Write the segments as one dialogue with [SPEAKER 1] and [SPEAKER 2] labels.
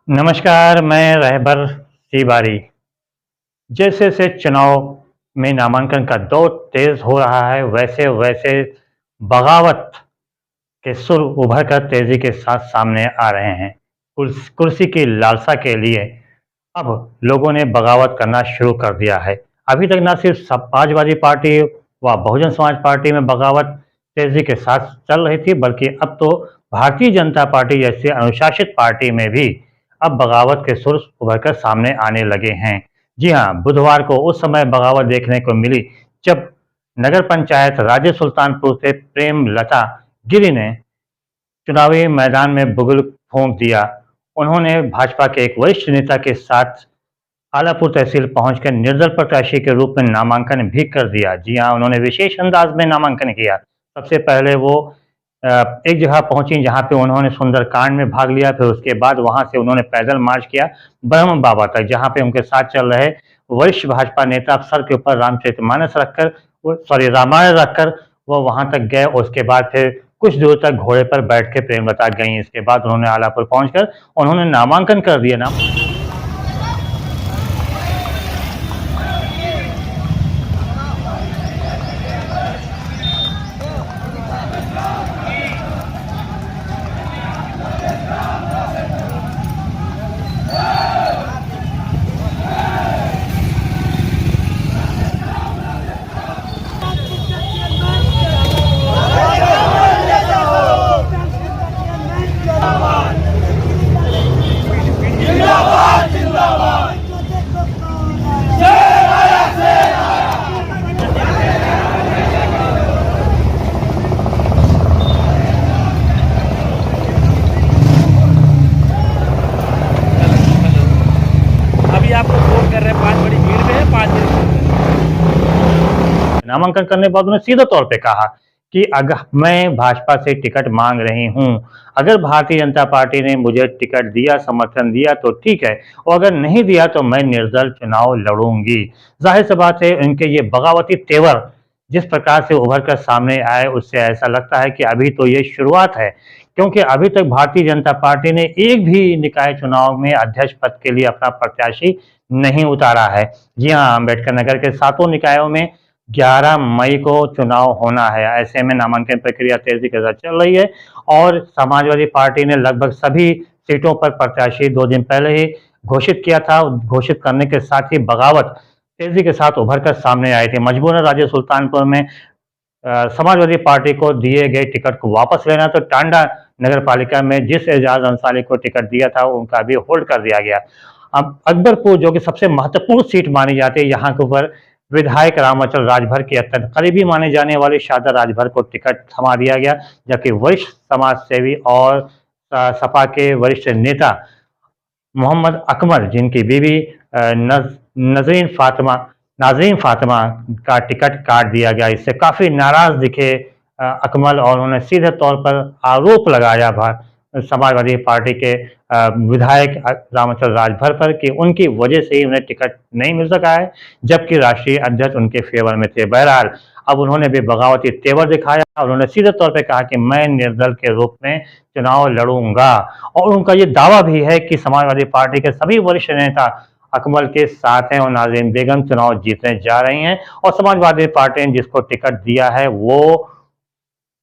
[SPEAKER 1] नमस्कार, मैं रहबर तिवारी। जैसे से चुनाव में नामांकन का दौर तेज हो रहा है, वैसे-वैसे बगावत के सुर उभर कर तेजी के साथ सामने आ रहे हैं। कुर्सी की लालसा के लिए अब लोगों ने बगावत करना शुरू कर दिया है। अभी तक न सिर्फ समाजवादी पार्टी व बहुजन समाज पार्टी में बगावत तेजी के साथ चल रही थी, बल्कि अब तो भारतीय जनता पार्टी जैसी अनुशासित पार्टी में भी अब बगावत के सुर उभरकर सामने आने लगे हैं। जी हाँ, बुधवार को उस समय बगावत देखने को मिली जब नगर पंचायत राज्य सुल्तानपुर से प्रेमलता गिरी ने चुनावी मैदान में बुगल फूंक दिया। उन्होंने भाजपा के एक वरिष्ठ नेता के साथ आलापुर तहसील पहुंचकर निर्दल प्रत्याशी के रूप में नामांकन भी कर दिया। जी हाँ, उन्होंने विशेष अंदाज में नामांकन किया। सबसे पहले वो एक जगह पहुंची जहां पे उन्होंने सुंदरकांड में भाग लिया, फिर उसके बाद वहां से उन्होंने पैदल मार्च किया ब्रह्म बाबा तक, जहां पे उनके साथ चल रहे वरिष्ठ भाजपा नेता सर के ऊपर रामचरितमानस रखकर रामायण रखकर वो वहां तक गए। उसके बाद फिर कुछ दूर तक घोड़े पर बैठ के प्रेमलता गई। इसके बाद उन्होंने आलापुर पहुंचकर उन्होंने नामांकन कर दिया।
[SPEAKER 2] अभी आप लोग वोट कर रहे हैं, 5 बड़ी भीड़ में है, 5
[SPEAKER 1] नामांकन करने के बाद उन्होंने सीधे तौर पे कहा कि अगर मैं भाजपा से टिकट मांग रही हूं, अगर भारतीय जनता पार्टी ने मुझे टिकट दिया, समर्थन दिया तो ठीक है, और अगर नहीं दिया तो मैं निर्दल चुनाव लड़ूंगी। जाहिर सी बात है, इनके ये बगावती तेवर जिस प्रकार से उभर कर सामने आए, उससे ऐसा लगता है कि अभी तो ये शुरुआत है, क्योंकि अभी तक भारतीय जनता पार्टी ने एक भी निकाय चुनाव में अध्यक्ष पद के लिए अपना प्रत्याशी नहीं उतारा है। जी हाँ, अम्बेडकर नगर के सातों निकायों में 11 मई को चुनाव होना है। ऐसे में नामांकन प्रक्रिया तेजी के साथ चल रही है और समाजवादी पार्टी ने लगभग सभी सीटों पर प्रत्याशी 2 दिन पहले ही घोषित किया था। घोषित करने के साथ ही बगावत तेजी के साथ उभर कर सामने आई थी। मजबूरन राज्य सुल्तानपुर में समाजवादी पार्टी को दिए गए टिकट को वापस लेना, तो टांडा नगर पालिका में जिस एजाज अंसारी को टिकट दिया था उनका भी होल्ड कर दिया गया। अब अकबरपुर, जो कि सबसे महत्वपूर्ण सीट मानी जाती है, यहाँ के ऊपर विधायक रामाचल राजभर के अत्यंत करीबी माने जाने वाले शादा राजभर को टिकट थमा दिया गया, जबकि वरिष्ठ समाज सेवी और सपा के वरिष्ठ नेता मोहम्मद अकमल, जिनकी बीवी नजरीन फातिमा नाजरीन फातिमा का टिकट काट दिया गया। इससे काफ़ी नाराज दिखे अकमल, और उन्होंने सीधे तौर पर आरोप लगाया समाजवादी पार्टी के विधायक रामाचल राजभर पर कि उनकी वजह से ही उन्हें टिकट नहीं मिल सका है, जबकि राष्ट्रीय अध्यक्ष उनके फेवर में थे। बहरहाल अब उन्होंने भी बगावती तेवर दिखाया और उन्होंने सीधे तौर पर कहा कि मैं निर्दल के रूप में चुनाव लड़ूंगा, और उनका ये दावा भी है कि समाजवादी पार्टी के सभी वरिष्ठ नेता अकमल के साथ हैं और नाज़रीन बेगम चुनाव जीतने जा रही हैं, और समाजवादी पार्टी ने जिसको टिकट दिया है वो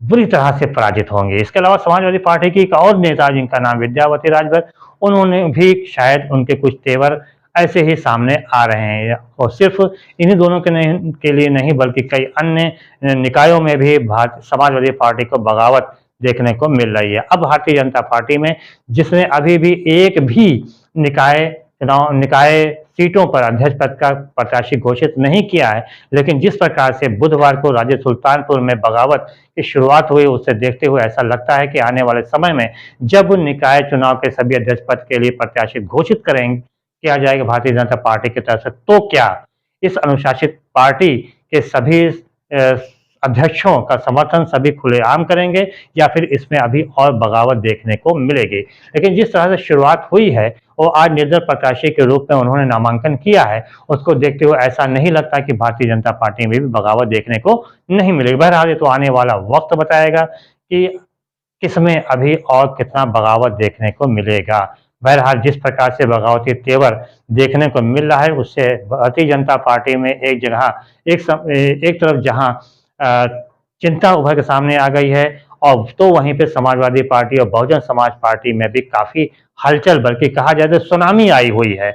[SPEAKER 1] बुरी तरह से पराजित होंगे। इसके अलावा समाजवादी पार्टी की एक और नेता, जिनका नाम विद्यावती राजभर, उन्होंने भी शायद उनके कुछ तेवर ऐसे ही सामने आ रहे हैं, और सिर्फ इन्हीं दोनों के लिए नहीं बल्कि कई अन्य निकायों में भी समाजवादी पार्टी को बगावत देखने को मिल रही है। अब भारतीय जनता पार्टी में जिसने अभी भी एक भी निकाय सीटों पर अध्यक्ष पद का प्रत्याशी घोषित नहीं किया है, लेकिन जिस प्रकार से बुधवार को राज्य सुल्तानपुर में बगावत की शुरुआत हुई, उससे देखते हुए ऐसा लगता है कि आने वाले समय में जब निकाय चुनाव के सभी अध्यक्ष पद के लिए प्रत्याशी घोषित किया जाएगा भारतीय जनता पार्टी की तरफ से, तो क्या इस अनुशासित पार्टी के सभी अध्यक्षों का समर्थन सभी खुलेआम करेंगे, या फिर इसमें अभी और बगावत देखने को मिलेगी। लेकिन जिस तरह से शुरुआत हुई है और आज निर्दल प्रत्याशी के रूप में उन्होंने नामांकन किया है, उसको देखते हुए ऐसा नहीं लगता कि भारतीय जनता पार्टी में भी बगावत देखने को नहीं मिलेगी। बहरहाल ये तो आने वाला वक्त बताएगा कि किसमें अभी और कितना बगावत देखने को मिलेगा। बहरहाल जिस प्रकार से बगावती तेवर देखने को मिल रहा है, उससे भारतीय जनता पार्टी में एक तरफ जहां चिंता उभर के सामने आ गई है, और तो वहीं पे समाजवादी पार्टी और बहुजन समाज पार्टी में भी काफ़ी हलचल, बल्कि कहा जाए तो सुनामी आई हुई है।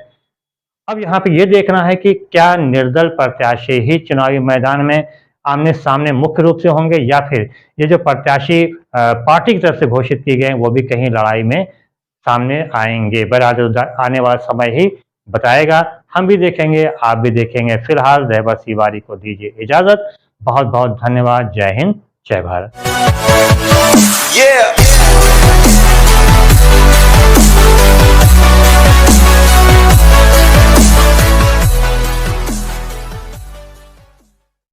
[SPEAKER 1] अब यहाँ पे ये देखना है कि क्या निर्दल प्रत्याशी ही चुनावी मैदान में आमने-सामने मुख्य रूप से होंगे, या फिर ये जो प्रत्याशी पार्टी की तरफ से घोषित किए गए हैं, वो भी कहीं लड़ाई में सामने आएँगे। बहरहाल आने वाला समय ही बताएगा। हम भी देखेंगे, आप भी देखेंगे। फिलहाल रहबर तिवारी को दीजिए इजाज़त। बहुत-बहुत धन्यवाद। जय हिंद, जय भारत।
[SPEAKER 3] Yeah.